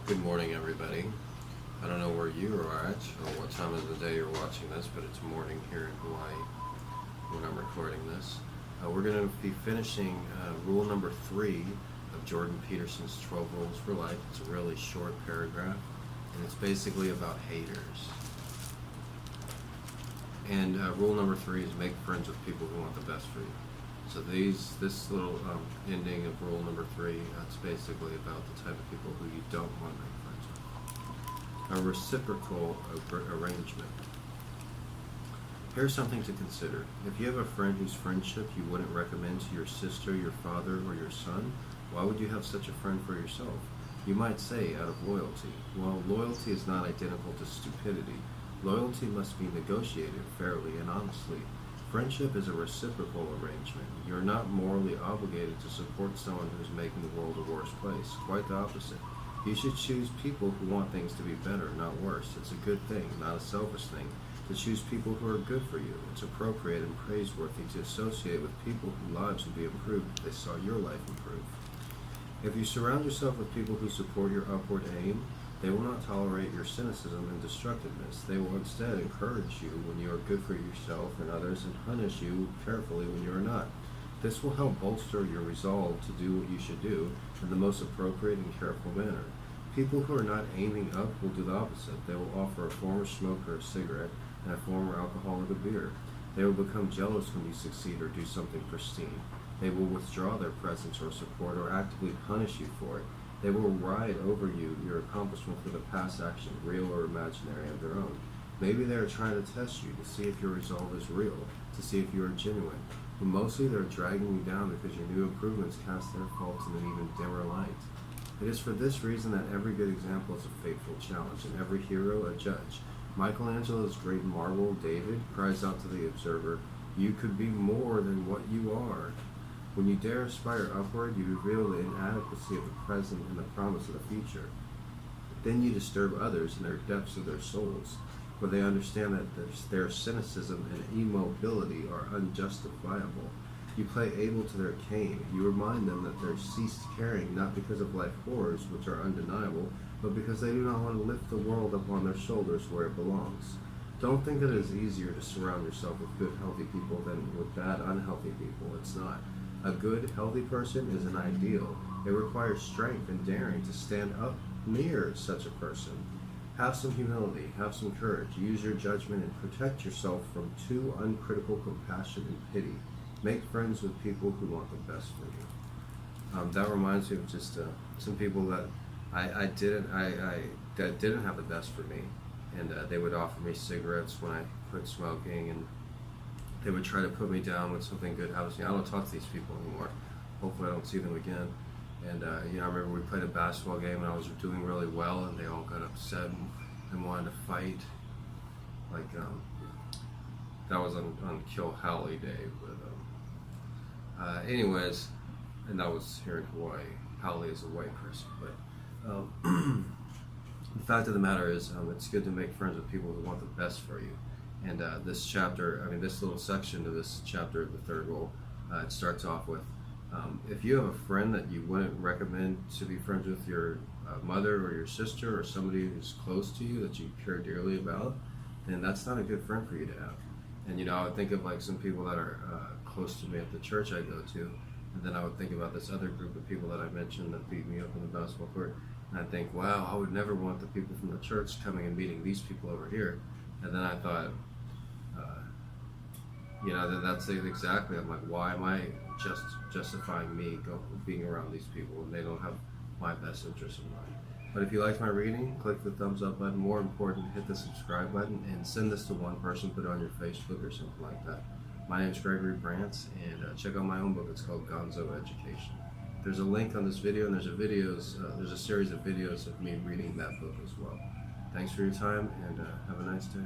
Good morning, everybody. I don't know where you are at or what time of the day you're watching this, but it's morning here in Hawaii when I'm recording this. We're going to be finishing rule number 3 of Jordan Peterson's 12 Rules for Life. It's a really short paragraph, and it's basically about haters. And rule number 3 is make friends with people who want the best for you. So this little ending of rule number 3, that's basically about the type of people who you don't want to make friends with. A reciprocal arrangement. Here's something to consider. If you have a friend whose friendship you wouldn't recommend to your sister, your father, or your son, why would you have such a friend for yourself? You might say out of loyalty. Well, loyalty is not identical to stupidity. Loyalty must be negotiated fairly and honestly. Friendship is a reciprocal arrangement. You're not morally obligated to support someone who's making the world a worse place. Quite the opposite. You should choose people who want things to be better, not worse. It's a good thing, not a selfish thing, to choose people who are good for you. It's appropriate and praiseworthy to associate with people whose lives would be improved if they saw your life improve. If you surround yourself with people who support your upward aim, they will not tolerate your cynicism and destructiveness. They will instead encourage you when you are good for yourself and others and punish you carefully when you are not. This will help bolster your resolve to do what you should do in the most appropriate and careful manner. People who are not aiming up will do the opposite. They will offer a former smoker a cigarette and a former alcoholic a beer. They will become jealous when you succeed or do something pristine. They will withdraw their presence or support or actively punish you for it. They will ride over you, your accomplishment with a past action, real or imaginary, of their own. Maybe they are trying to test you to see if your resolve is real, to see if you are genuine. But mostly they are dragging you down because your new improvements cast their faults in an even dimmer light. It is for this reason that every good example is a fateful challenge, and every hero a judge. Michelangelo's great marble, David, cries out to the observer, "You could be more than what you are." When you dare aspire upward, you reveal the inadequacy of the present and the promise of the future. Then you disturb others in their depths of their souls, where they understand that their cynicism and immobility are unjustifiable. You play Abel to their Cain. You remind them that they're ceased caring not because of life horrors, which are undeniable, but because they do not want to lift the world up on their shoulders where it belongs. Don't think that it is easier to surround yourself with good, healthy people than with bad, unhealthy people. It's not. A good, healthy person is an ideal. It requires strength and daring to stand up near such a person. Have some humility, have some courage, use your judgment, and protect yourself from too uncritical compassion and pity. Make friends with people who want the best for you. That reminds me of just some people that that didn't have the best for me, and they would offer me cigarettes when I quit smoking, and they would try to put me down when something good happens to me. I don't talk to these people anymore. Hopefully I don't see them again. And I remember we played a basketball game and I was doing really well, and they all got upset and wanted to fight. Like that was on Kill Howley Day. But anyways, and that was here in Hawaii. Howley is a white person. But the fact of the matter is, it's good to make friends with people who want the best for you. And this chapter, this little section of this chapter, the third rule, it starts off with, if you have a friend that you wouldn't recommend to be friends with your mother or your sister or somebody who's close to you that you care dearly about, then that's not a good friend for you to have. And I would think of like some people that are close to me at the church I go to, and then I would think about this other group of people that I mentioned that beat me up on the basketball court, and I think, wow, I would never want the people from the church coming and meeting these people over here. And then I thought, that's exactly, I'm like, why am I justifying me being around these people when they don't have my best interests in mind? But if you liked my reading, click the thumbs up button. More important, hit the subscribe button and send this to one person, put it on your Facebook or something like that. My name is Gregory Brandt, and check out my own book. It's called Gonzo Education. There's a link on this video, and there's a series of videos of me reading that book as well. Thanks for your time, and have a nice day.